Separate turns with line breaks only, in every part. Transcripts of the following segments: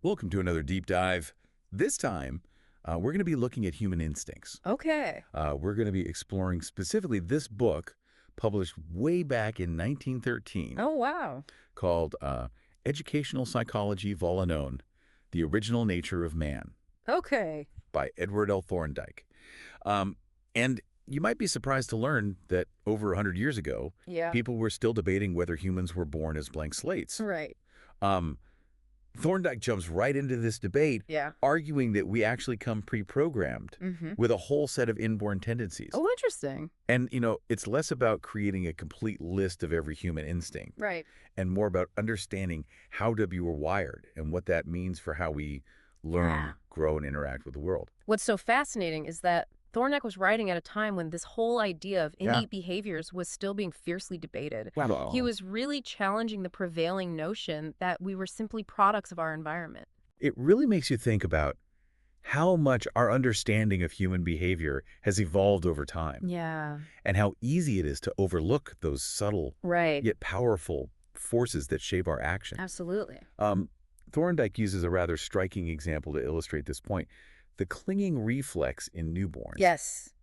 Welcome to another deep dive. This time, we're going to be looking at human instincts.
Okay.
We're going to be exploring specifically this book published way back in 1913
Oh, wow.
called Educational Psychology Vol. Unknown, The Original Nature of Man
Okay.
by Edward L. Thorndike. And you might be surprised to learn that over 100 years ago,
Yeah.
people were still debating whether humans were born as blank slates.
Right.
Um, Thorndike jumps right into this debate,
Yeah.
arguing that we actually come pre-programmed
Mm-hmm.
with a whole set of inborn tendencies.
Oh, interesting.
And, it's less about creating a complete list of every human instinct
Right.
and more about understanding how we were wired and what that means for how we learn,
Yeah.
grow, and interact with the world.
What's so fascinating is that Thorndike was writing at a time when this whole idea of
Yeah.
innate behaviors was still being fiercely debated.
Wow.
He was really challenging the prevailing notion that we were simply products of our environment.
It really makes you think about how much our understanding of human behavior has evolved over time
Yeah.
and how easy it is to overlook those subtle
Right.
yet powerful forces that shape our actions.
Absolutely.
Thorndike uses a rather striking example to illustrate this point. The clinging reflex in newborns.
Yes.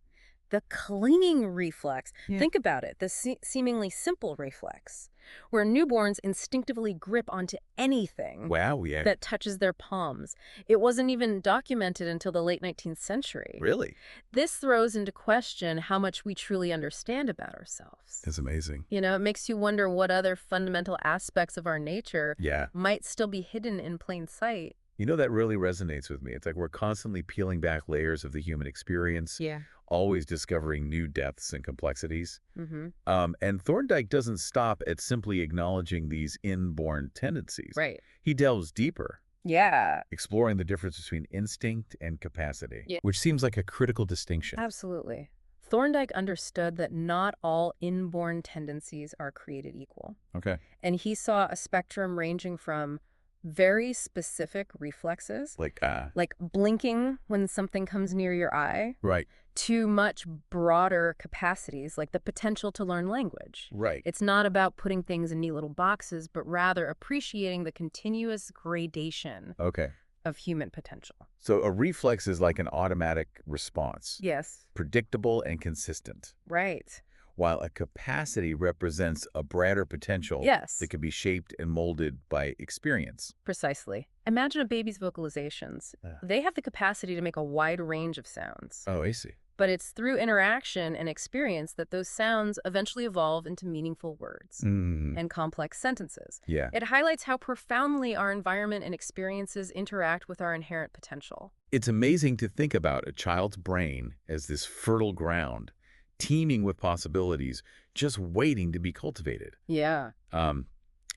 The clinging reflex.
Yeah.
Think about it, the seemingly simple reflex, where newborns instinctively grip onto anything
Wow, yeah.
that touches their palms. It wasn't even documented until the late 19th century.
Really?
This throws into question how much we truly understand about ourselves.
It's amazing.
It makes you wonder what other fundamental aspects of our nature
Yeah.
might still be hidden in plain sight.
That really resonates with me. It's like we're constantly peeling back layers of the human experience,
Yeah.
always discovering new depths and complexities.
Mm-hmm.
And Thorndike doesn't stop at simply acknowledging these inborn tendencies.
Right.
He delves deeper,
Yeah.
exploring the difference between instinct and capacity,
Yeah.
which seems like a critical distinction.
Absolutely. Thorndike understood that not all inborn tendencies are created equal.
Okay.
And he saw a spectrum ranging from very specific reflexes, like blinking when something comes near your eye,
Right.
to much broader capacities, like the potential to learn language.
Right.
It's not about putting things in neat little boxes, but rather appreciating the continuous gradation
Okay.
of human potential.
So a reflex is like an automatic response,
Yes.
predictable and consistent,
Right.
while a capacity represents a broader potential
Yes.
that can be shaped and molded by experience.
Precisely. Imagine a baby's vocalizations.
Yeah.
They have the capacity to make a wide range of sounds.
Oh, I see.
But it's through interaction and experience that those sounds eventually evolve into meaningful words and complex sentences.
Yeah.
It highlights how profoundly our environment and experiences interact with our inherent potential.
It's amazing to think about a child's brain as this fertile ground, teeming with possibilities, just waiting to be cultivated.
Yeah.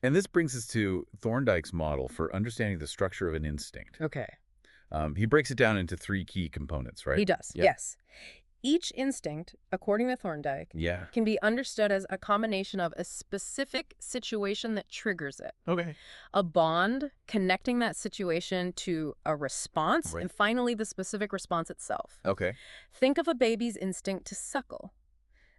And this brings us to Thorndike's model for understanding the structure of an instinct.
Okay.
He breaks it down into 3 key components, right?
He does.
Yeah.
Yes. Each instinct, according to Thorndike,
Yeah.
can be understood as a combination of a specific situation that triggers it,
Okay.
a bond connecting that situation to a response,
Right.
and finally the specific response itself.
Okay.
Think of a baby's instinct to suckle.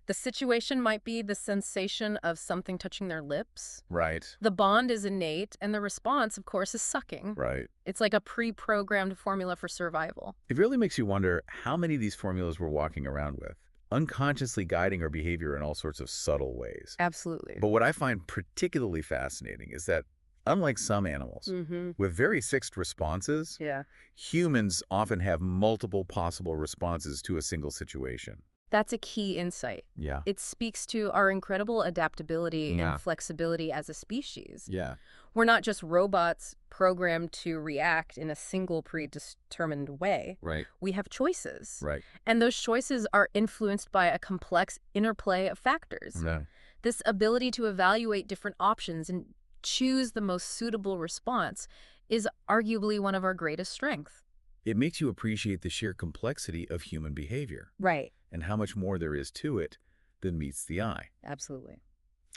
The situation might be the sensation of something touching their lips.
Right.
The bond is innate, and the response, of course, is sucking.
Right.
It's like a pre-programmed formula for survival.
It really makes you wonder how many of these formulas we're walking around with, unconsciously guiding our behavior in all sorts of subtle ways.
Absolutely.
But what I find particularly fascinating is that, unlike some animals,
Mm-hmm.
with very fixed responses,
Yeah.
humans often have multiple possible responses to a single situation.
That's a key insight.
Yeah.
It speaks to our incredible adaptability
Yeah.
and flexibility as a species.
Yeah.
We're not just robots programmed to react in a single predetermined way.
Right.
We have choices.
Right.
And those choices are influenced by a complex interplay of factors.
No.
This ability to evaluate different options and choose the most suitable response is arguably one of our greatest strengths.
It makes you appreciate the sheer complexity of human behavior
Right.
and how much more there is to it than meets the eye.
Absolutely.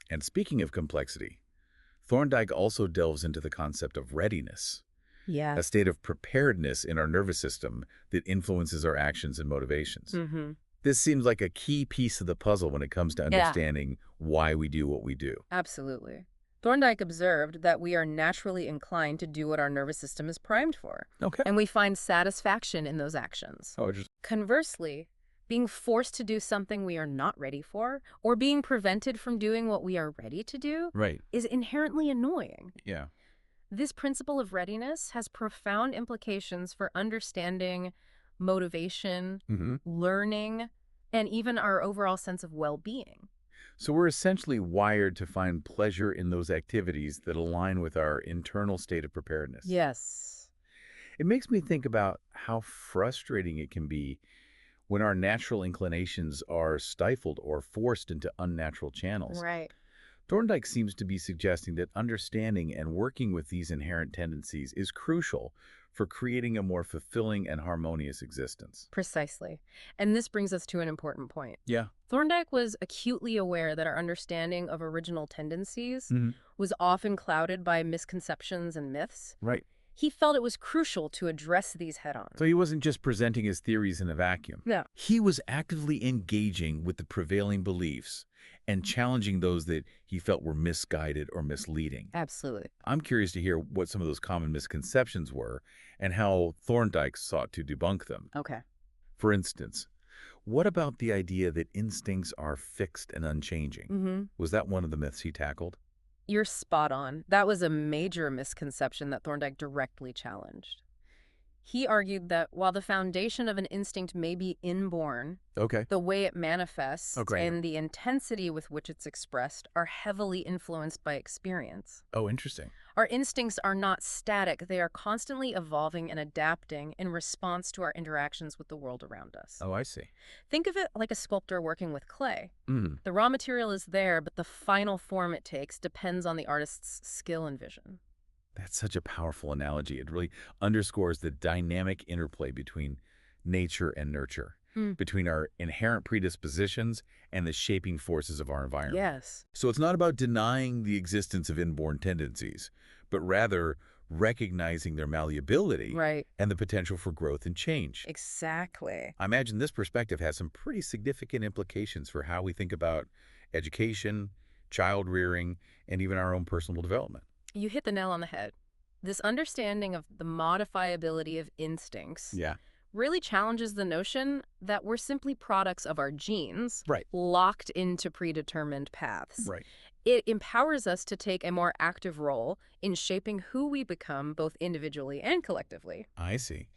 And speaking of complexity, Thorndike also delves into the concept of readiness,
Yeah.
a state of preparedness in our nervous system that influences our actions and motivations.
Mm-hmm.
This seems like a key piece of the puzzle when it comes to
Yeah.
understanding why we do what we do.
Absolutely. Thorndike observed that we are naturally inclined to do what our nervous system is primed for,
Okay.
and we find satisfaction in those actions.
Oh, just
Conversely, being forced to do something we are not ready for, or being prevented from doing what we are ready to do,
right.
is inherently annoying.
Yeah.
This principle of readiness has profound implications for understanding motivation,
Mm-hmm.
learning, and even our overall sense of well-being.
So we're essentially wired to find pleasure in those activities that align with our internal state of preparedness.
Yes.
It makes me think about how frustrating it can be when our natural inclinations are stifled or forced into unnatural channels.
Right.
Thorndike seems to be suggesting that understanding and working with these inherent tendencies is crucial for creating a more fulfilling and harmonious existence.
Precisely. And this brings us to an important point.
Yeah.
Thorndike was acutely aware that our understanding of original tendencies
Hmm.
was often clouded by misconceptions and myths.
Right.
He felt it was crucial to address these head-on.
So he wasn't just presenting his theories in a vacuum.
Yeah.
He was actively engaging with the prevailing beliefs and challenging those that he felt were misguided or misleading.
Absolutely.
I'm curious to hear what some of those common misconceptions were and how Thorndike sought to debunk them.
Okay.
For instance, what about the idea that instincts are fixed and unchanging?
Mm-hmm.
Was that one of the myths he tackled?
You're spot on. That was a major misconception that Thorndike directly challenged. He argued that while the foundation of an instinct may be inborn,
Okay.
the way it manifests
Oh, great.
and the intensity with which it's expressed are heavily influenced by experience.
Oh, interesting.
Our instincts are not static. They are constantly evolving and adapting in response to our interactions with the world around us.
Oh, I see.
Think of it like a sculptor working with clay.
Mm.
The raw material is there, but the final form it takes depends on the artist's skill and vision.
That's such a powerful analogy. It really underscores the dynamic interplay between nature and nurture, between our inherent predispositions and the shaping forces of our environment.
Yes.
So it's not about denying the existence of inborn tendencies, but rather recognizing their malleability
Right.
and the potential for growth and change.
Exactly.
I imagine this perspective has some pretty significant implications for how we think about education, child rearing, and even our own personal development.
You hit the nail on the head. This understanding of the modifiability of instincts
Yeah.
really challenges the notion that we're simply products of our genes,
Right.
locked into predetermined paths.
Right.
It empowers us to take a more active role in shaping who we become both individually and collectively.
I see.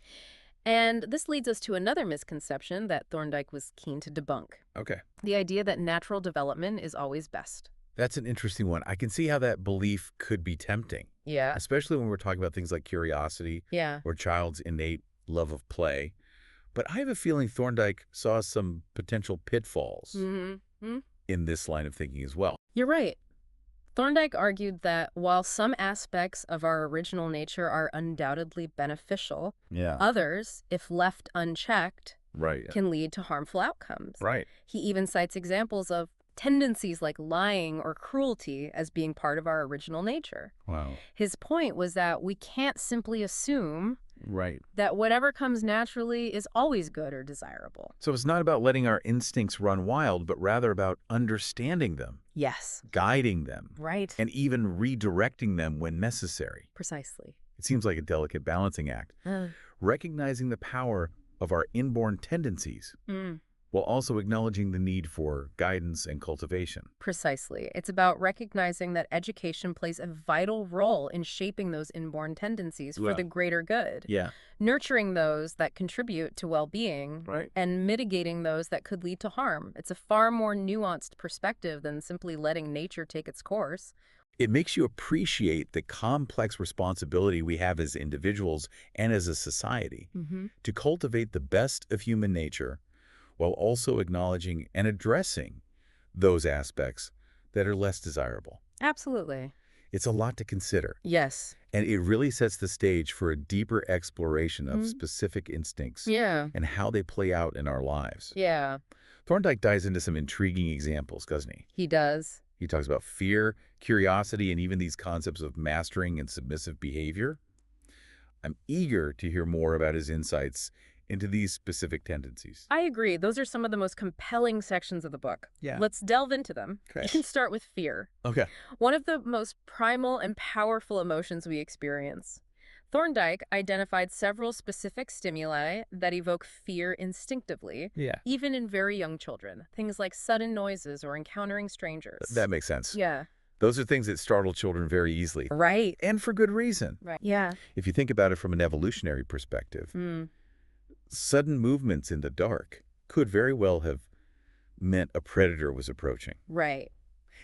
And this leads us to another misconception that Thorndike was keen to debunk.
Okay.
The idea that natural development is always best.
That's an interesting one. I can see how that belief could be tempting,
Yeah.
especially when we're talking about things like curiosity
Yeah.
or child's innate love of play. But I have a feeling Thorndike saw some potential pitfalls
Mm-hmm.
in this line of thinking as well.
You're right. Thorndike argued that while some aspects of our original nature are undoubtedly beneficial,
Yeah.
others, if left unchecked,
Right.
can lead to harmful outcomes.
Right.
He even cites examples of tendencies like lying or cruelty as being part of our original nature.
Wow.
His point was that we can't simply assume
Right.
that whatever comes naturally is always good or desirable.
So it's not about letting our instincts run wild, but rather about understanding them,
Yes.
guiding them,
Right.
and even redirecting them when necessary.
Precisely.
It seems like a delicate balancing act. Recognizing the power of our inborn tendencies while also acknowledging the need for guidance and cultivation.
Precisely. It's about recognizing that education plays a vital role in shaping those inborn tendencies for the greater good.
Yeah.
Nurturing those that contribute to well-being
Right.
and mitigating those that could lead to harm. It's a far more nuanced perspective than simply letting nature take its course.
It makes you appreciate the complex responsibility we have as individuals and as a society to cultivate the best of human nature while also acknowledging and addressing those aspects that are less desirable.
Absolutely.
It's a lot to consider,
Yes.
and it really sets the stage for a deeper exploration of specific instincts
Yeah.
and how they play out in our lives.
Yeah.
Thorndike dives into some intriguing examples, doesn't he?
He does.
He talks about fear, curiosity, and even these concepts of mastering and submissive behavior. I'm eager to hear more about his insights into these specific tendencies.
I agree. Those are some of the most compelling sections of the book.
Yeah.
Let's delve into them.
Okay.
You can start with fear.
Okay.
One of the most primal and powerful emotions we experience. Thorndike identified several specific stimuli that evoke fear instinctively,
Yeah.
even in very young children. Things like sudden noises or encountering strangers.
That makes sense.
Yeah.
Those are things that startle children very easily.
Right.
And for good reason.
Right. Yeah.
If you think about it from an evolutionary perspective, sudden movements in the dark could very well have meant a predator was approaching.
Right.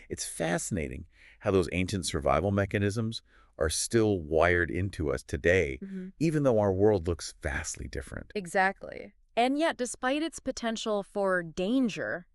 It's fascinating how those ancient survival mechanisms are still wired into us today, even though our world looks vastly different.
Exactly. And yet, despite its potential for danger,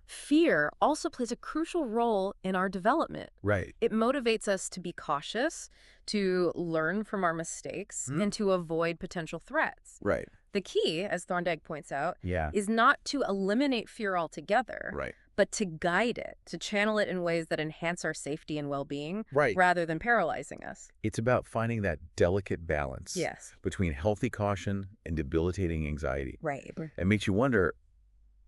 fear also plays a crucial role in our development.
Right.
It motivates us to be cautious, to learn from our mistakes, and to avoid potential threats.
Right.
The key, as Thorndike points out,
Yeah.
is not to eliminate fear altogether,
Right.
but to guide it, to channel it in ways that enhance our safety and well-being,
Right.
rather than paralyzing us.
It's about finding that delicate balance
Yes.
between healthy caution and debilitating anxiety.
Right.
It makes you wonder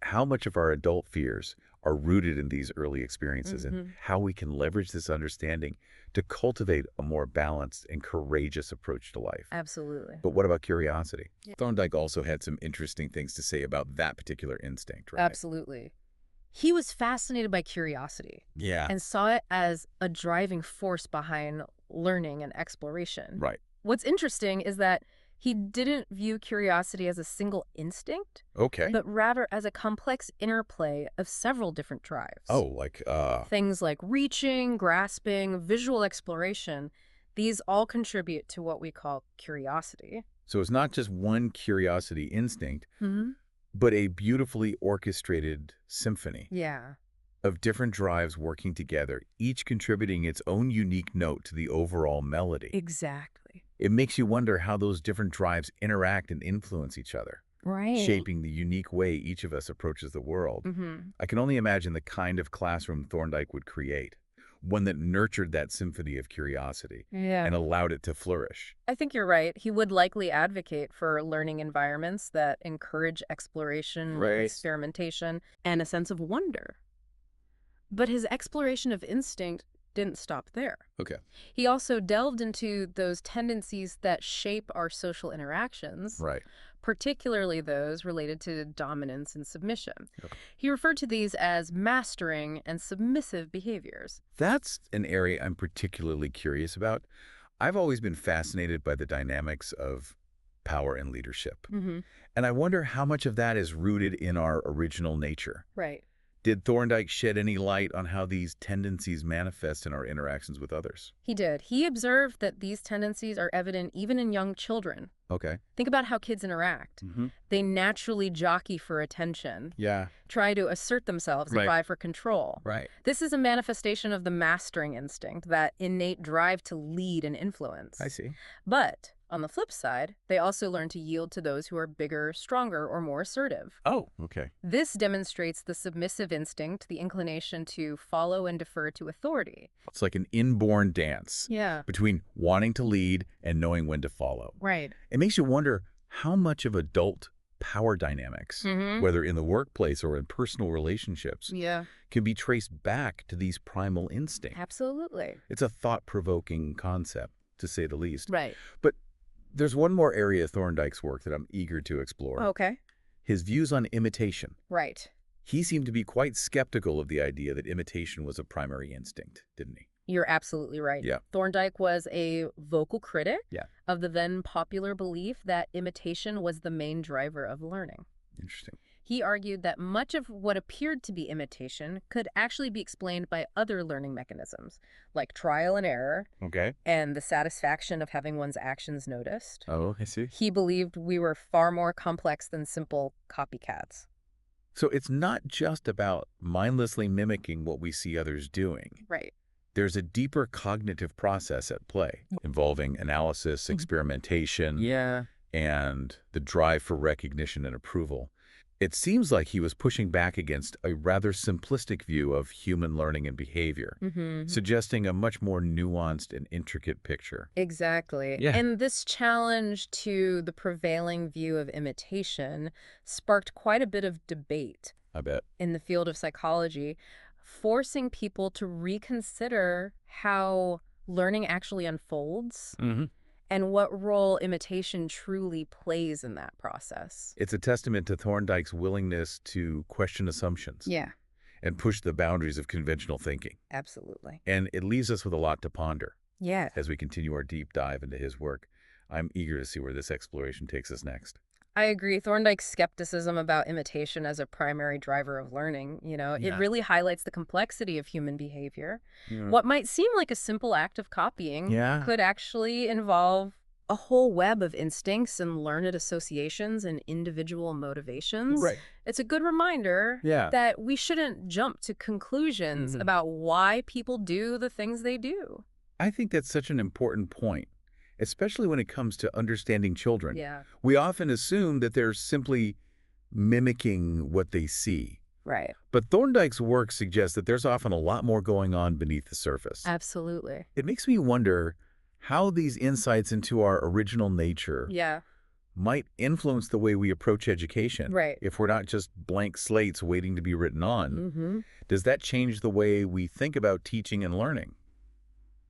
how much of our adult fears are rooted in these early experiences and how we can leverage this understanding to cultivate a more balanced and courageous approach to life.
Absolutely.
But what about curiosity? Thorndike also had some interesting things to say about that particular instinct, right?
Absolutely. He was fascinated by curiosity
Yeah.
and saw it as a driving force behind learning and exploration.
Right.
What's interesting is that he didn't view curiosity as a single instinct,
Okay.
but rather as a complex interplay of several different drives.
Oh, like,
Things like reaching, grasping, visual exploration, these all contribute to what we call curiosity.
so it's not just one curiosity instinct, but a beautifully orchestrated symphony
Yeah.
of different drives working together, each contributing its own unique note to the overall melody.
Exactly.
It makes you wonder how those different drives interact and influence each other,
Right.
shaping the unique way each of us approaches the world. I can only imagine the kind of classroom Thorndike would create, one that nurtured that symphony of curiosity
Yeah.
and allowed it to flourish.
I think you're right. He would likely advocate for learning environments that encourage exploration,
Right.
experimentation, and a sense of wonder. But his exploration of instinct didn't stop there.
Okay.
He also delved into those tendencies that shape our social interactions,
Right.
particularly those related to dominance and submission.
Okay.
He referred to these as mastering and submissive behaviors.
That's an area I'm particularly curious about. I've always been fascinated by the dynamics of power and leadership. And I wonder how much of that is rooted in our original nature.
Right.
Did Thorndike shed any light on how these tendencies manifest in our interactions with others?
He did. He observed that these tendencies are evident even in young children.
Okay.
Think about how kids interact. They naturally jockey for attention,
Yeah.
try to assert themselves, and
Right.
vie for control.
Right.
This is a manifestation of the mastering instinct, that innate drive to lead and influence.
I see.
But on the flip side, they also learn to yield to those who are bigger, stronger, or more assertive.
Oh, okay.
This demonstrates the submissive instinct, the inclination to follow and defer to authority.
It's like an inborn dance
Yeah.
between wanting to lead and knowing when to follow.
Right.
It makes you wonder how much of adult power dynamics, whether in the workplace or in personal relationships,
Yeah.
can be traced back to these primal instincts.
Absolutely.
It's a thought-provoking concept, to say the least.
Right.
But there's one more area of Thorndike's work that I'm eager to explore.
Okay.
His views on imitation.
Right.
He seemed to be quite skeptical of the idea that imitation was a primary instinct, didn't he?
You're absolutely right.
Yeah.
Thorndike was a vocal critic
Yeah.
of the then popular belief that imitation was the main driver of learning.
Interesting.
He argued that much of what appeared to be imitation could actually be explained by other learning mechanisms, like trial and error
Okay.
and the satisfaction of having one's actions noticed.
Oh, I see.
He believed we were far more complex than simple copycats.
So it's not just about mindlessly mimicking what we see others doing.
Right.
There's a deeper cognitive process at play involving analysis, experimentation,
Yeah.
and the drive for recognition and approval. It seems like he was pushing back against a rather simplistic view of human learning and behavior, suggesting a much more nuanced and intricate picture.
Exactly.
Yeah,
And this challenge to the prevailing view of imitation sparked quite a bit of debate
I bet.
in the field of psychology, forcing people to reconsider how learning actually unfolds
hmm
and what role imitation truly plays in that process.
It's a testament to Thorndike's willingness to question assumptions
Yeah,
and push the boundaries of conventional thinking.
absolutely.
And it leaves us with a lot to ponder
Yeah.
as we continue our deep dive into his work. I'm eager to see where this exploration takes us next.
I agree. Thorndike's skepticism about imitation as a primary driver of learning, it
Yeah.
really highlights the complexity of human behavior.
Yeah.
What might seem like a simple act of copying
Yeah.
could actually involve a whole web of instincts and learned associations and individual motivations.
Right.
It's a good reminder
Yeah.
that we shouldn't jump to conclusions about why people do the things they do.
I think that's such an important point, especially when it comes to understanding children.
Yeah,
We often assume that they're simply mimicking what they see.
right.
But Thorndike's work suggests that there's often a lot more going on beneath the surface.
Absolutely.
It makes me wonder how these insights into our original nature
Yeah,
might influence the way we approach education.
right.
If we're not just blank slates waiting to be written on,
Mm-hmm.
does that change the way we think about teaching and learning?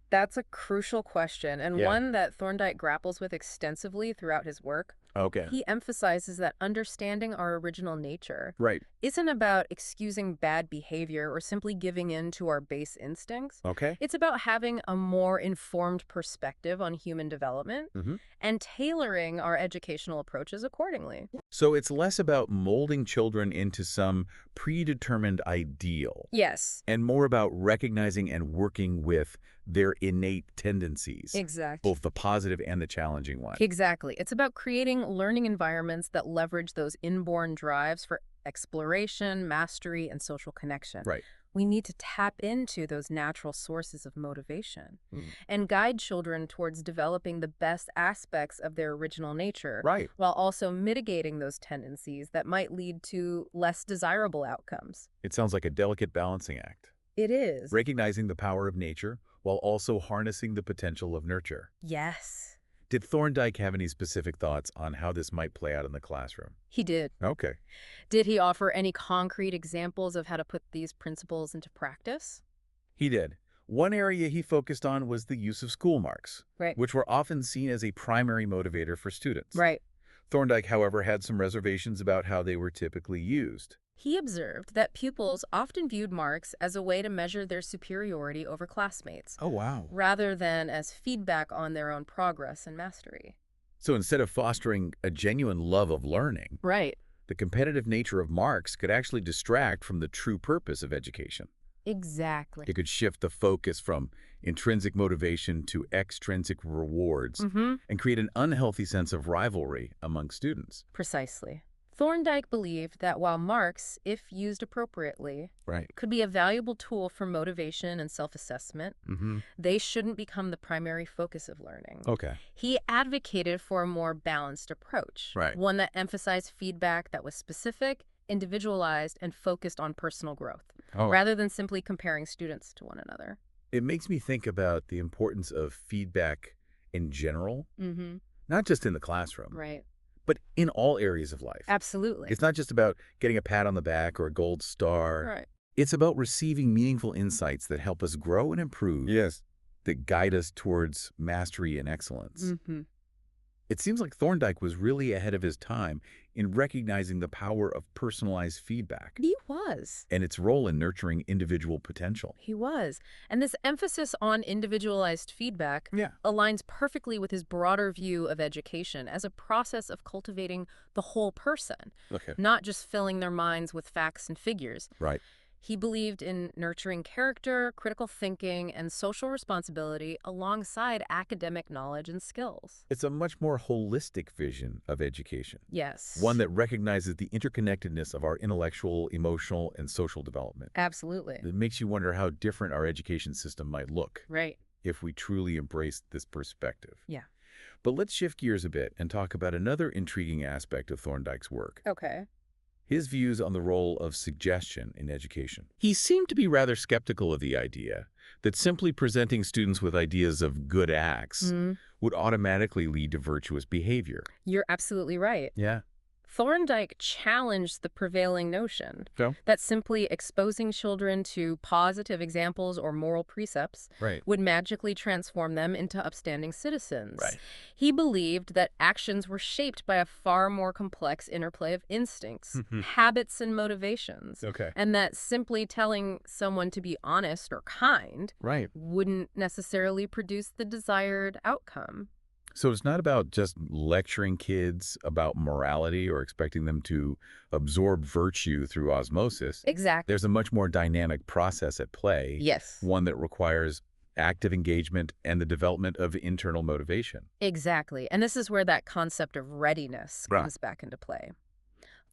That's a crucial question, and
Yeah.
one that Thorndike grapples with extensively throughout his work.
Okay.
He emphasizes that understanding our original nature
Right.
isn't about excusing bad behavior or simply giving in to our base instincts.
Okay.
It's about having a more informed perspective on human development
Mm-hmm.
and tailoring our educational approaches accordingly.
So it's less about molding children into some predetermined ideal
Yes,
and more about recognizing and working with their innate tendencies,
exactly.
both the positive and the challenging ones.
Exactly. It's about creating learning environments that leverage those inborn drives for exploration, mastery, and social connection.
Right.
We need to tap into those natural sources of motivation
Mm.
and guide children towards developing the best aspects of their original nature,
Right.
while also mitigating those tendencies that might lead to less desirable outcomes.
It sounds like a delicate balancing act,
It is.
recognizing the power of nature while also harnessing the potential of nurture.
Yes,
Did Thorndike have any specific thoughts on how this might play out in the classroom?
he did.
Okay.
Did he offer any concrete examples of how to put these principles into practice?
He did. One area he focused on was the use of school marks,
Right.
which were often seen as a primary motivator for students.
Right.
Thorndike, however, had some reservations about how they were typically used.
He observed that pupils often viewed marks as a way to measure their superiority over classmates,
Oh, wow.
rather than as feedback on their own progress and mastery.
So instead of fostering a genuine love of learning,
Right.
the competitive nature of marks could actually distract from the true purpose of education.
Exactly.
It could shift the focus from intrinsic motivation to extrinsic rewards and create an unhealthy sense of rivalry among students.
Precisely. Thorndike believed that while marks, if used appropriately,
Right.
could be a valuable tool for motivation and self-assessment, they shouldn't become the primary focus of learning.
Okay.
He advocated for a more balanced approach,
Right.
one that emphasized feedback that was specific, individualized, and focused on personal growth, rather than simply comparing students to one another.
It makes me think about the importance of feedback in general,
Mm-hmm.
not just in the classroom,
Right.
but in all areas of life.
Absolutely.
It's not just about getting a pat on the back or a gold star.
Right.
It's about receiving meaningful insights that help us grow and improve,
Yes.
that guide us towards mastery and excellence.
Mm-hmm.
It seems like Thorndike was really ahead of his time in recognizing the power of personalized feedback
He was.
and its role in nurturing individual potential.
He was. And this emphasis on individualized feedback
Yeah.
aligns perfectly with his broader view of education as a process of cultivating the whole person,
Okay.
not just filling their minds with facts and figures.
Right.
He believed in nurturing character, critical thinking, and social responsibility alongside academic knowledge and skills.
It's a much more holistic vision of education,
Yes.
one that recognizes the interconnectedness of our intellectual, emotional, and social development.
Absolutely.
It makes you wonder how different our education system might look
Right.
if we truly embraced this perspective.
Yeah.
But let's shift gears a bit and talk about another intriguing aspect of Thorndike's work,
Okay.
his views on the role of suggestion in education. He seemed to be rather skeptical of the idea that simply presenting students with ideas of good acts would automatically lead to virtuous behavior.
You're absolutely right.
Yeah.
Thorndike challenged the prevailing notion
So?
that simply exposing children to positive examples or moral precepts
Right.
would magically transform them into upstanding citizens.
Right.
He believed that actions were shaped by a far more complex interplay of instincts, habits, and motivations,
Okay.
and that simply telling someone to be honest or kind
Right.
wouldn't necessarily produce the desired outcome.
So it's not about just lecturing kids about morality or expecting them to absorb virtue through osmosis.
Exactly.
There's a much more dynamic process at play,
Yes.
one that requires active engagement and the development of internal motivation.
Exactly. And this is where that concept of readiness
Right.
comes back into play.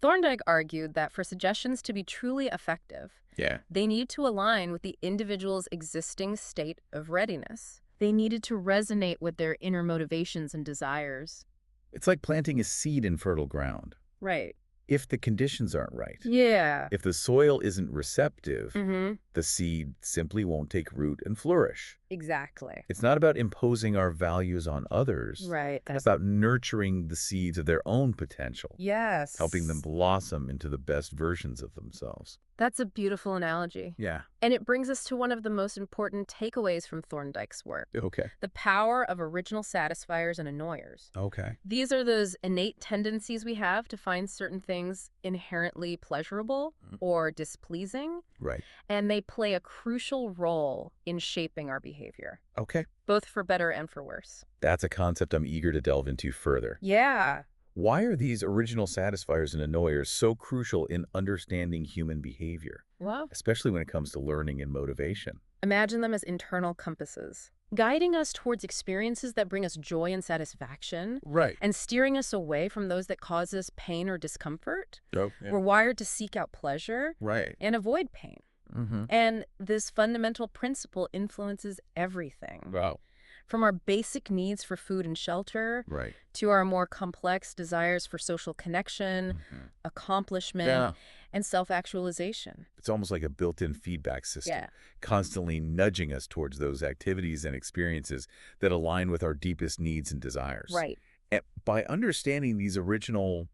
Thorndike argued that for suggestions to be truly effective,
Yeah.
they need to align with the individual's existing state of readiness. They needed to resonate with their inner motivations and desires.
It's like planting a seed in fertile ground.
Right.
If the conditions aren't right,
Yeah.
if the soil isn't receptive,
Mm-hmm.
the seed simply won't take root and flourish.
Exactly.
It's not about imposing our values on others.
Right.
It's about nurturing the seeds of their own potential,
Yes.
helping them blossom into the best versions of themselves.
That's a beautiful analogy.
Yeah.
And it brings us to one of the most important takeaways from Thorndike's work:
Okay.
the power of original satisfiers and annoyers.
Okay.
These are those innate tendencies we have to find certain things inherently pleasurable or displeasing,
Right.
and they play a crucial role in shaping our behavior,
Okay.
both for better and for worse.
That's a concept I'm eager to delve into further.
Yeah.
Why are these original satisfiers and annoyers so crucial in understanding human behavior,
Well,
especially when it comes to learning and motivation?
imagine them as internal compasses, guiding us towards experiences that bring us joy and satisfaction,
Right.
and steering us away from those that cause us pain or discomfort.
Oh, yeah.
We're wired to seek out pleasure
Right.
and avoid pain.
Mm-hmm.
And this fundamental principle influences everything,
Wow.
from our basic needs for food and shelter
Right.
to our more complex desires for social connection, accomplishment,
Yeah.
and self-actualization.
It's almost like a built-in feedback system,
Yeah.
constantly nudging us towards those activities and experiences that align with our deepest needs and desires.
Right.
And by understanding these original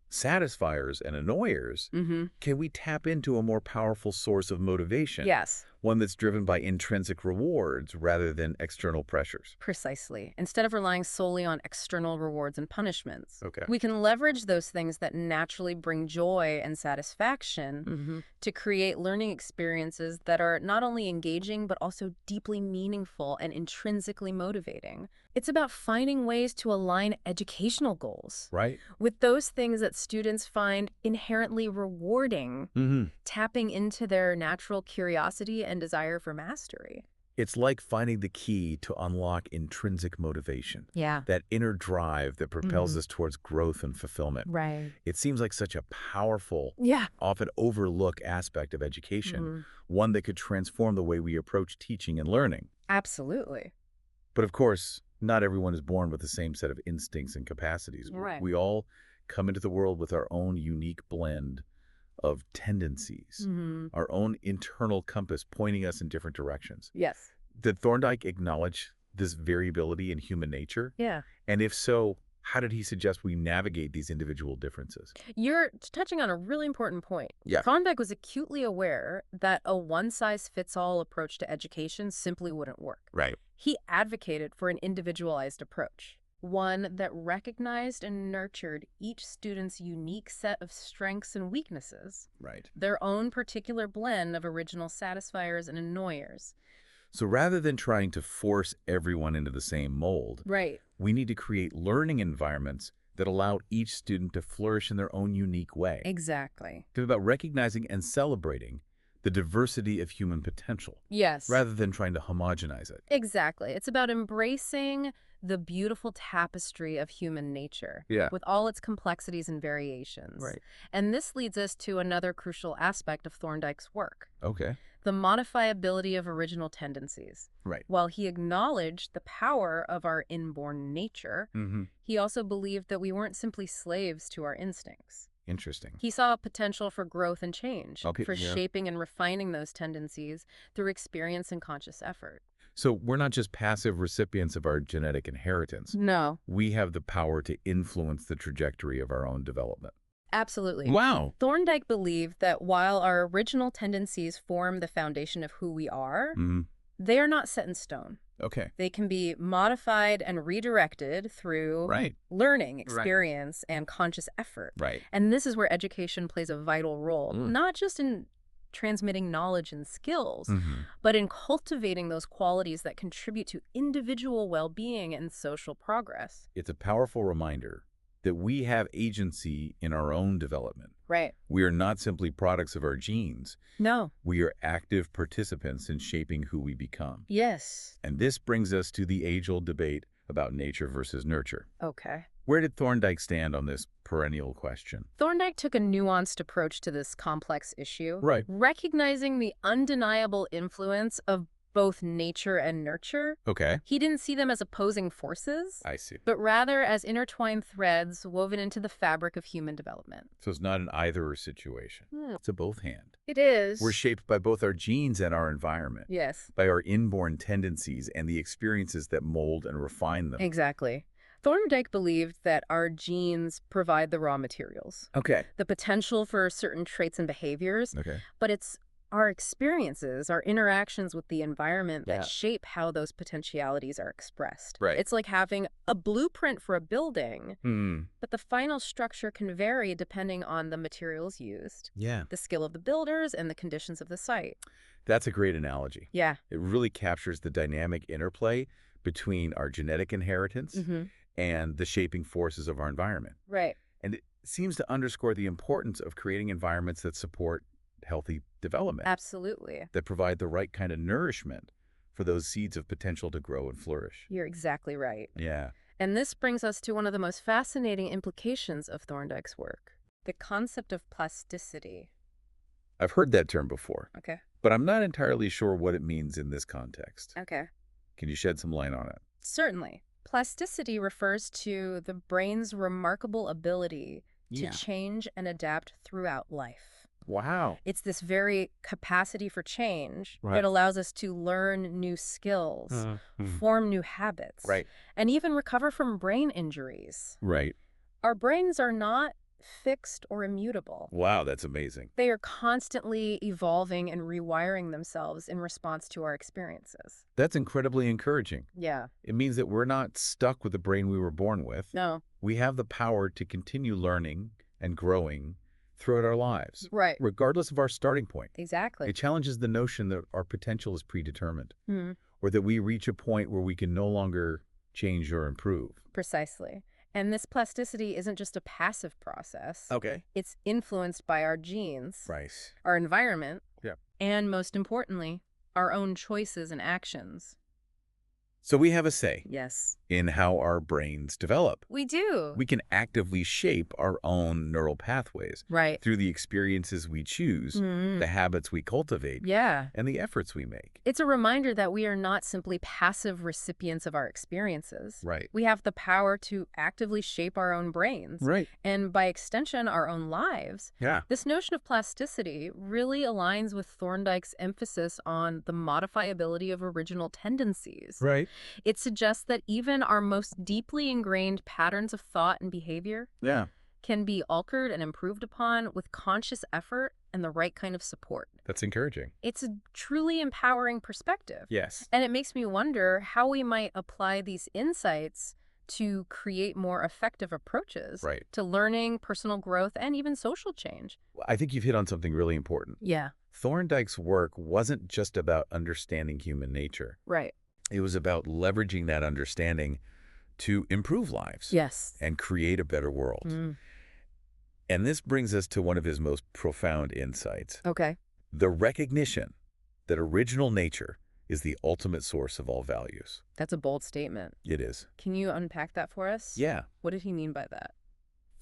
satisfiers and annoyers,
Mm-hmm.
can we tap into a more powerful source of motivation?
Yes.
One that's driven by intrinsic rewards rather than external pressures.
Precisely. Instead of relying solely on external rewards and punishments,
Okay.
we can leverage those things that naturally bring joy and satisfaction to create learning experiences that are not only engaging, but also deeply meaningful and intrinsically motivating. It's about finding ways to align educational goals
Right?
with those things that students find inherently rewarding,
Mm-hmm.
tapping into their natural curiosity and desire for mastery.
It's like finding the key to unlock intrinsic motivation.
Yeah.
That inner drive that propels us towards growth and fulfillment.
Right.
It seems like such a powerful,
Yeah.
often overlooked aspect of education, one that could transform the way we approach teaching and learning.
Absolutely.
But of course, not everyone is born with the same set of instincts and capacities.
Right.
We all come into the world with our own unique blend of tendencies, our own internal compass pointing us in different directions.
Yes.
Did Thorndike acknowledge this variability in human nature?
Yeah.
And if so, how did he suggest we navigate these individual differences?
You're touching on a really important point.
Yeah.
Thorndike was acutely aware that a one-size-fits-all approach to education simply wouldn't work.
Right.
He advocated for an individualized approach, one that recognized and nurtured each student's unique set of strengths and weaknesses,
Right.
their own particular blend of original satisfiers and annoyers.
So rather than trying to force everyone into the same mold,
Right.
we need to create learning environments that allow each student to flourish in their own unique way.
Exactly.
It's about recognizing and celebrating the diversity of human potential,
Yes.
rather than trying to homogenize it.
Exactly. It's about embracing the beautiful tapestry of human nature,
Yeah.
with all its complexities and variations.
Right.
And this leads us to another crucial aspect of Thorndike's work:
Okay.
the modifiability of original tendencies.
Right.
While he acknowledged the power of our inborn nature,
Mm-hmm.
he also believed that we weren't simply slaves to our instincts.
Interesting.
He saw potential for growth and change,
Okay,
for
yeah.
shaping and refining those tendencies through experience and conscious effort.
So we're not just passive recipients of our genetic inheritance.
No.
We have the power to influence the trajectory of our own development.
Absolutely.
Wow.
Thorndike believed that while our original tendencies form the foundation of who we are, they are not set in stone.
Okay.
They can be modified and redirected through
Right.
learning,
Right.
experience, and conscious effort.
Right.
And this is where education plays a vital role, not just in transmitting knowledge and skills, but in cultivating those qualities that contribute to individual well-being and social progress.
It's a powerful reminder that we have agency in our own development.
Right.
We are not simply products of our genes.
No.
We are active participants in shaping who we become.
Yes.
And this brings us to the age-old debate about nature versus nurture.
Okay.
Where did Thorndike stand on this perennial question?
Thorndike took a nuanced approach to this complex issue,
Right.
recognizing the undeniable influence of both nature and nurture.
Okay.
He didn't see them as opposing forces,
I see.
but rather as intertwined threads woven into the fabric of human development.
So it's not an either-or situation. It's a both-hand.
It is.
We're shaped by both our genes and our environment,
Yes.
by our inborn tendencies and the experiences that mold and refine them.
Exactly. Thorndike believed that our genes provide the raw materials,
Okay.
the potential for certain traits and behaviors,
Okay.
but it's our experiences, our interactions with the environment that
Yeah.
shape how those potentialities are expressed.
Right.
It's like having a blueprint for a building, but the final structure can vary depending on the materials used,
Yeah.
the skill of the builders, and the conditions of the site.
That's a great analogy.
Yeah.
It really captures the dynamic interplay between our genetic inheritance and the shaping forces of our environment.
Right.
And it seems to underscore the importance of creating environments that support healthy development,
Absolutely.
that provide the right kind of nourishment for those seeds of potential to grow and flourish.
You're exactly right.
Yeah.
And this brings us to one of the most fascinating implications of Thorndike's work, the concept of plasticity.
I've heard that term before,
Okay.
but I'm not entirely sure what it means in this context.
Okay.
Can you shed some light on it?
Certainly. Plasticity refers to the brain's remarkable ability to
Yeah.
change and adapt throughout life.
Wow.
It's this very capacity for change
Right.
that allows us to learn new skills, form new habits,
Right.
and even recover from brain injuries.
Right.
Our brains are not fixed or immutable.
Wow, that's amazing.
They are constantly evolving and rewiring themselves in response to our experiences.
That's incredibly encouraging.
Yeah.
It means that we're not stuck with the brain we were born with.
No.
We have the power to continue learning and growing throughout our lives,
Right.
regardless of our starting point.
Exactly.
It challenges the notion that our potential is predetermined,
Mhm.
or that we reach a point where we can no longer change or improve.
Precisely. And this plasticity isn't just a passive process.
Okay.
It's influenced by our genes,
Right.
our environment,
Yeah.
and most importantly, our own choices and actions.
So we have a say
Yes.
in how our brains develop.
We do.
We can actively shape our own neural pathways
Right.
through the experiences we choose, the habits we cultivate,
Yeah.
and the efforts we make.
It's a reminder that we are not simply passive recipients of our experiences.
Right.
We have the power to actively shape our own brains.
Right.
And by extension, our own lives.
Yeah.
This notion of plasticity really aligns with Thorndike's emphasis on the modifiability of original tendencies.
Right.
It suggests that even our most deeply ingrained patterns of thought and behavior
Yeah.
can be altered and improved upon with conscious effort and the right kind of support.
That's encouraging.
It's a truly empowering perspective.
Yes.
And it makes me wonder how we might apply these insights to create more effective approaches
Right.
to learning, personal growth, and even social change.
I think you've hit on something really important.
Yeah.
Thorndike's work wasn't just about understanding human nature.
Right.
It was about leveraging that understanding to improve lives
Yes.
and create a better world. And this brings us to one of his most profound insights,
Okay.
the recognition that original nature is the ultimate source of all values.
That's a bold statement.
It is.
Can you unpack that for us?
Yeah.
What did he mean by that?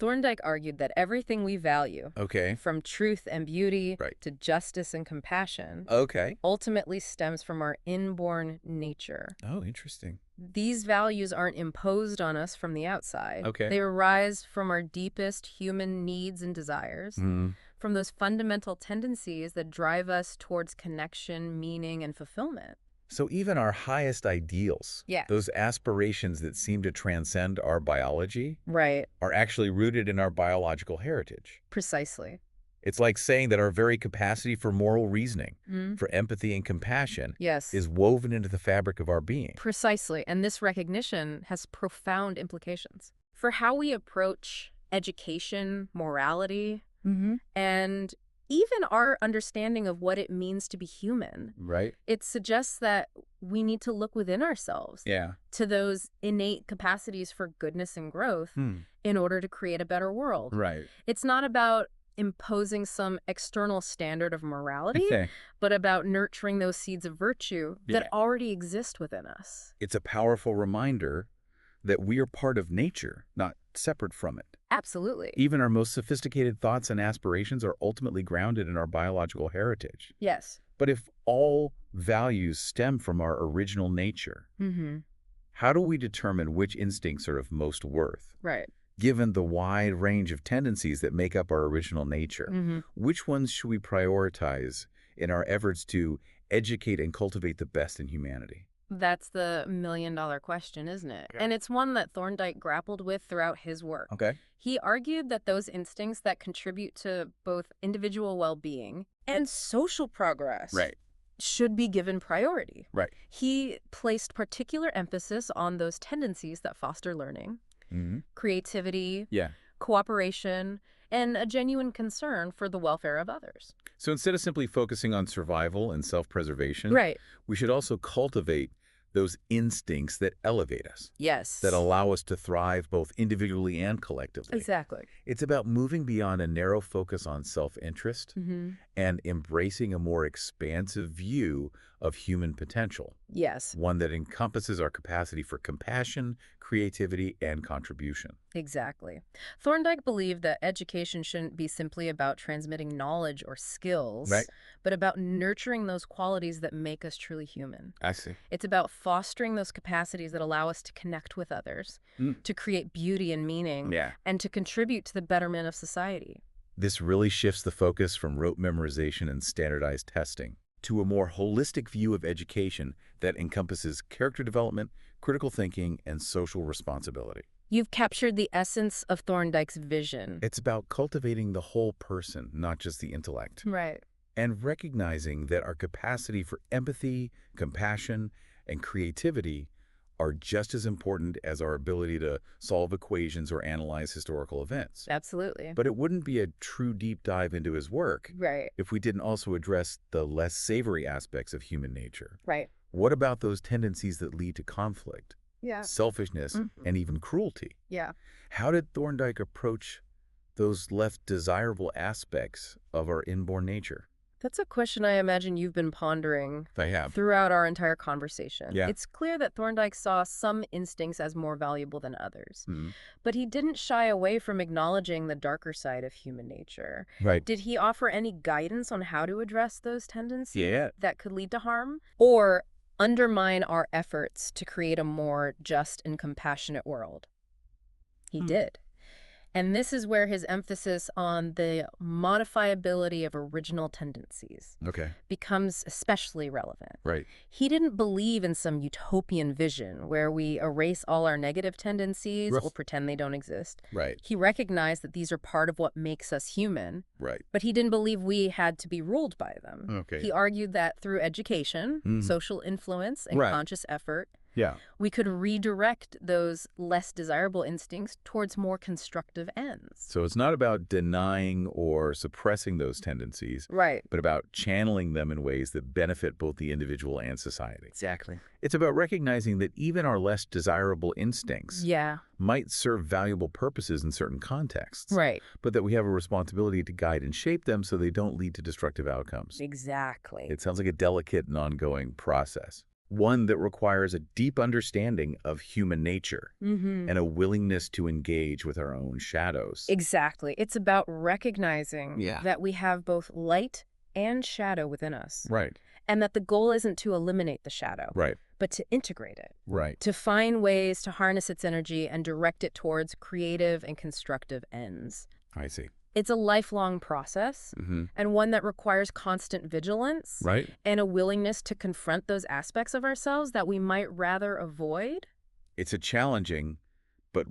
Thorndike argued that everything we value,
Okay.
from truth and beauty
Right.
to justice and compassion,
Okay.
ultimately stems from our inborn nature.
Oh, interesting.
These values aren't imposed on us from the outside.
Okay.
They arise from our deepest human needs and desires, from those fundamental tendencies that drive us towards connection, meaning, and fulfillment.
So even our highest ideals,
Yes.
those aspirations that seem to transcend our biology,
Right.
are actually rooted in our biological heritage.
Precisely.
It's like saying that our very capacity for moral reasoning, for empathy and compassion,
Yes.
is woven into the fabric of our being.
Precisely. And this recognition has profound implications for how we approach education, morality, and even our understanding of what it means to be human.
Right?
It suggests that we need to look within ourselves
Yeah.
to those innate capacities for goodness and growth in order to create a better world.
Right.
It's not about imposing some external standard of morality,
Okay.
but about nurturing those seeds of virtue that already exist within us.
It's a powerful reminder that we are part of nature, not separate from it.
Absolutely.
Even our most sophisticated thoughts and aspirations are ultimately grounded in our biological heritage.
Yes.
But if all values stem from our original nature, how do we determine which instincts are of most worth?
Right.
Given the wide range of tendencies that make up our original nature, which ones should we prioritize in our efforts to educate and cultivate the best in humanity?
That's the million-dollar question, isn't it?
Yeah.
And it's one that Thorndike grappled with throughout his work.
Okay.
He argued that those instincts that contribute to both individual well-being and social progress should be given priority.
Right.
He placed particular emphasis on those tendencies that foster learning, creativity, cooperation, and a genuine concern for the welfare of others.
So instead of simply focusing on survival and self-preservation,
Right.
we should also cultivate those instincts that elevate us,
Yes.
that allow us to thrive both individually and collectively.
Exactly.
It's about moving beyond a narrow focus on self-interest and embracing a more expansive view of human potential,
Yes.
one that encompasses our capacity for compassion, creativity, and contribution.
Exactly. Thorndike believed that education shouldn't be simply about transmitting knowledge or skills, but about nurturing those qualities that make us truly human.
I see.
It's about fostering those capacities that allow us to connect with others, to create beauty and meaning, and to contribute to the betterment of society.
This really shifts the focus from rote memorization and standardized testing to a more holistic view of education that encompasses character development, critical thinking, and social responsibility.
You've captured the essence of Thorndike's vision.
It's about cultivating the whole person, not just the intellect,
Right.
and recognizing that our capacity for empathy, compassion, and creativity are just as important as our ability to solve equations or analyze historical events.
Absolutely.
But it wouldn't be a true deep dive into his work
Right.
if we didn't also address the less savory aspects of human nature.
Right.
What about those tendencies that lead to conflict, selfishness, and even cruelty?
Yeah.
How did Thorndike approach those less desirable aspects of our inborn nature?
That's a question I imagine you've been pondering
I have.
throughout our entire conversation.
Yeah.
It's clear that Thorndike saw some instincts as more valuable than others, but he didn't shy away from acknowledging the darker side of human nature.
Right.
Did he offer any guidance on how to address those tendencies
Yeah.
that could lead to harm or undermine our efforts to create a more just and compassionate world? He did. And this is where his emphasis on the modifiability of original tendencies becomes especially relevant.
Right.
He didn't believe in some utopian vision where we erase all our negative tendencies or pretend they don't exist.
Right.
He recognized that these are part of what makes us human,
Right.
but he didn't believe we had to be ruled by them.
Okay.
He argued that through education, social influence, and conscious effort, we could redirect those less desirable instincts towards more constructive ends.
So it's not about denying or suppressing those tendencies,
Right.
but about channeling them in ways that benefit both the individual and society.
Exactly.
It's about recognizing that even our less desirable instincts might serve valuable purposes in certain contexts,
Right.
but that we have a responsibility to guide and shape them so they don't lead to destructive outcomes.
Exactly.
It sounds like a delicate and ongoing process. one that requires a deep understanding of human nature
Mm-hmm.
and a willingness to engage with our own shadows.
Exactly. It's about recognizing
Yeah.
that we have both light and shadow within us,
Right.
and that the goal isn't to eliminate the shadow,
Right.
but to integrate it,
Right.
to find ways to harness its energy and direct it towards creative and constructive ends.
I see.
It's a lifelong process,
Mm-hmm.
and one that requires constant vigilance
Right.
and a willingness to confront those aspects of ourselves that we might rather avoid.
It's a challenging, but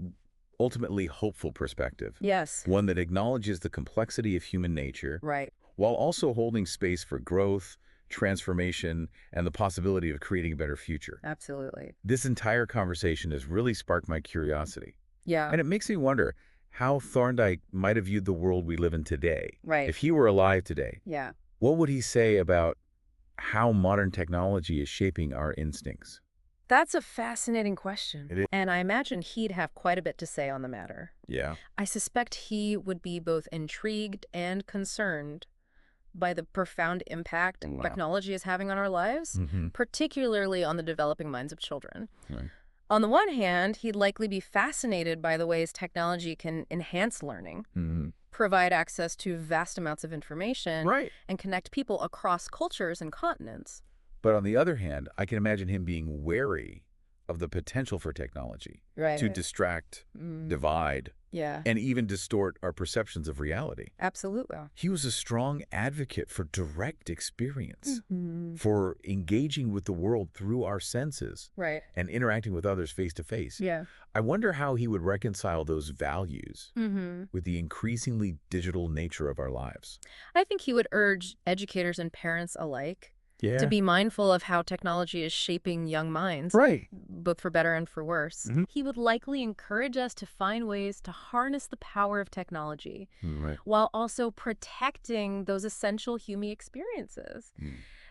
ultimately hopeful perspective.
Yes.
One that acknowledges the complexity of human nature
Right.
while also holding space for growth, transformation, and the possibility of creating a better future.
Absolutely.
This entire conversation has really sparked my curiosity.
Yeah.
And it makes me wonder how Thorndike might have viewed the world we live in today.
Right.
If he were alive today,
Yeah.
what would he say about how modern technology is shaping our instincts?
That's a fascinating question.
It is.
And I imagine he'd have quite a bit to say on the matter.
Yeah.
I suspect he would be both intrigued and concerned by the profound impact
Wow.
technology is having on our lives,
Mm-hmm.
particularly on the developing minds of children.
Right.
On the one hand, he'd likely be fascinated by the ways technology can enhance learning,
Mm-hmm.
provide access to vast amounts of information,
Right.
and connect people across cultures and continents.
But on the other hand, I can imagine him being wary of the potential for technology
Right.
to distract,
Mm,
divide,
yeah,
and even distort our perceptions of reality.
absolutely.
He was a strong advocate for direct experience,
Mhm.
for engaging with the world through our senses
Right.
and interacting with others face to face.
Yeah.
I wonder how he would reconcile those values
Mm-hmm.
with the increasingly digital nature of our lives.
I think he would urge educators and parents alike to be mindful of how technology is shaping young minds,
Right.
both for better and for worse.
Mhm.
He would likely encourage us to find ways to harness the power of technology
Right.
while also protecting those essential human experiences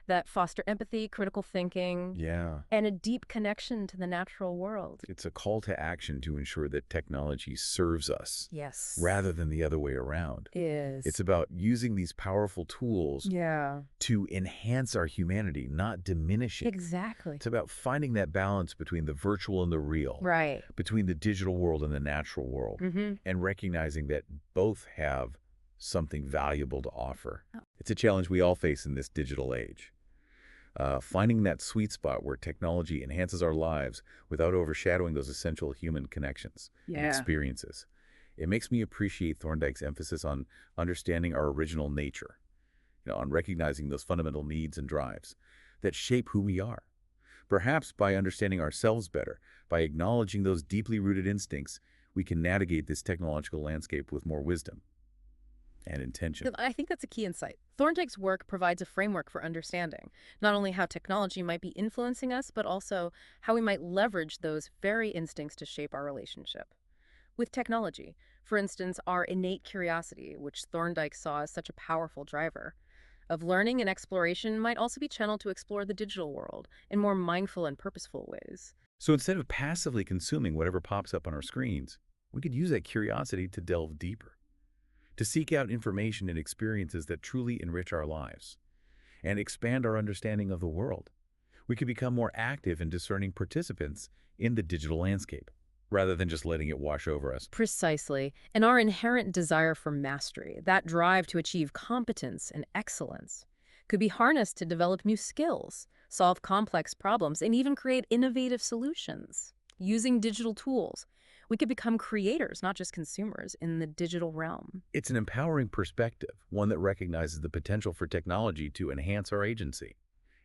that foster empathy, critical thinking,
Yeah.
and a deep connection to the natural world.
It's a call to action to ensure that technology serves us
Yes.
rather than the other way around.
Is.
It's about using these powerful tools
Yeah.
to enhance our humanity, not diminish it.
Exactly.
It's about finding that balance between the virtual and the real,
Right.
between the digital world and the natural world,
Mm-hmm.
and recognizing that both have something valuable to offer.
Oh.
It's a challenge we all face in this digital age. Finding that sweet spot where technology enhances our lives without overshadowing those essential human connections and experiences. It makes me appreciate Thorndike's emphasis on understanding our original nature, on recognizing those fundamental needs and drives that shape who we are. Perhaps by understanding ourselves better, by acknowledging those deeply rooted instincts, we can navigate this technological landscape with more wisdom and intention.
I think that's a key insight. Thorndike's work provides a framework for understanding not only how technology might be influencing us, but also how we might leverage those very instincts to shape our relationship with technology. For instance, our innate curiosity, which Thorndike saw as such a powerful driver of learning and exploration, might also be channeled to explore the digital world in more mindful and purposeful ways.
So instead of passively consuming whatever pops up on our screens, we could use that curiosity to delve deeper, to seek out information and experiences that truly enrich our lives and expand our understanding of the world. We could become more active and discerning participants in the digital landscape, rather than just letting it wash over us.
Precisely. And our inherent desire for mastery, that drive to achieve competence and excellence, could be harnessed to develop new skills, solve complex problems, and even create innovative solutions. Using digital tools, we could become creators, not just consumers, in the digital realm.
It's an empowering perspective, one that recognizes the potential for technology to enhance our agency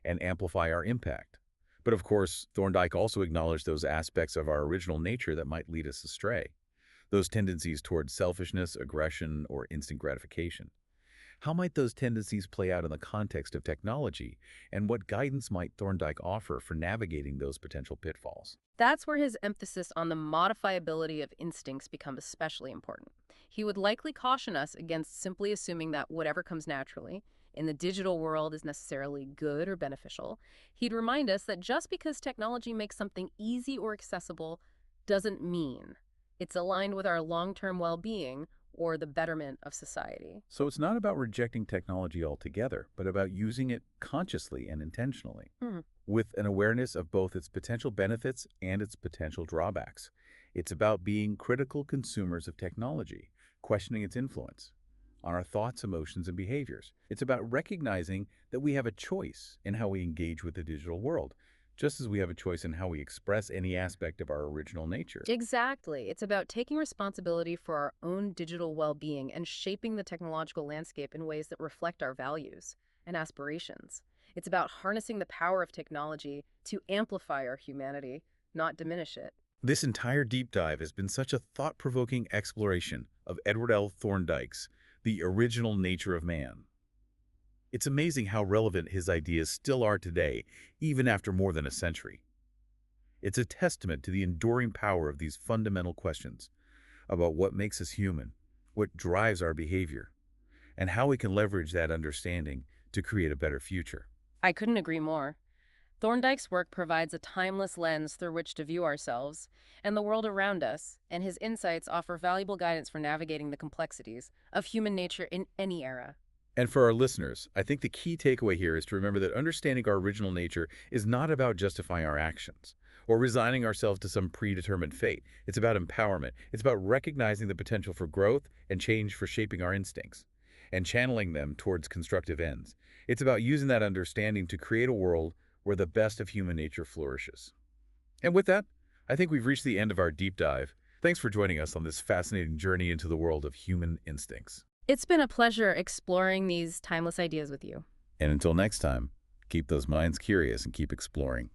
and amplify our impact. But of course, Thorndike also acknowledged those aspects of our original nature that might lead us astray, those tendencies towards selfishness, aggression, or instant gratification. How might those tendencies play out in the context of technology, and what guidance might Thorndike offer for navigating those potential pitfalls?
That's where his emphasis on the modifiability of instincts becomes especially important. He would likely caution us against simply assuming that whatever comes naturally in the digital world is necessarily good or beneficial. He'd remind us that just because technology makes something easy or accessible doesn't mean it's aligned with our long-term well-being or the betterment of society.
So it's not about rejecting technology altogether, but about using it consciously and intentionally,
Hmm.
with an awareness of both its potential benefits and its potential drawbacks. It's about being critical consumers of technology, questioning its influence on our thoughts, emotions, and behaviors. It's about recognizing that we have a choice in how we engage with the digital world, just as we have a choice in how we express any aspect of our original nature.
Exactly. It's about taking responsibility for our own digital well-being and shaping the technological landscape in ways that reflect our values and aspirations. It's about harnessing the power of technology to amplify our humanity, not diminish it.
This entire deep dive has been such a thought-provoking exploration of Edward L. Thorndike's The Original Nature of Man. It's amazing how relevant his ideas still are today, even after more than a century. It's a testament to the enduring power of these fundamental questions about what makes us human, what drives our behavior, and how we can leverage that understanding to create a better future.
I couldn't agree more. Thorndike's work provides a timeless lens through which to view ourselves and the world around us, and his insights offer valuable guidance for navigating the complexities of human nature in any era.
And for our listeners, I think the key takeaway here is to remember that understanding our original nature is not about justifying our actions or resigning ourselves to some predetermined fate. It's about empowerment. It's about recognizing the potential for growth and change for shaping our instincts and channeling them towards constructive ends. It's about using that understanding to create a world where the best of human nature flourishes. And with that, I think we've reached the end of our deep dive. Thanks for joining us on this fascinating journey into the world of human instincts.
It's been a pleasure exploring these timeless ideas with you.
And until next time, keep those minds curious and keep exploring.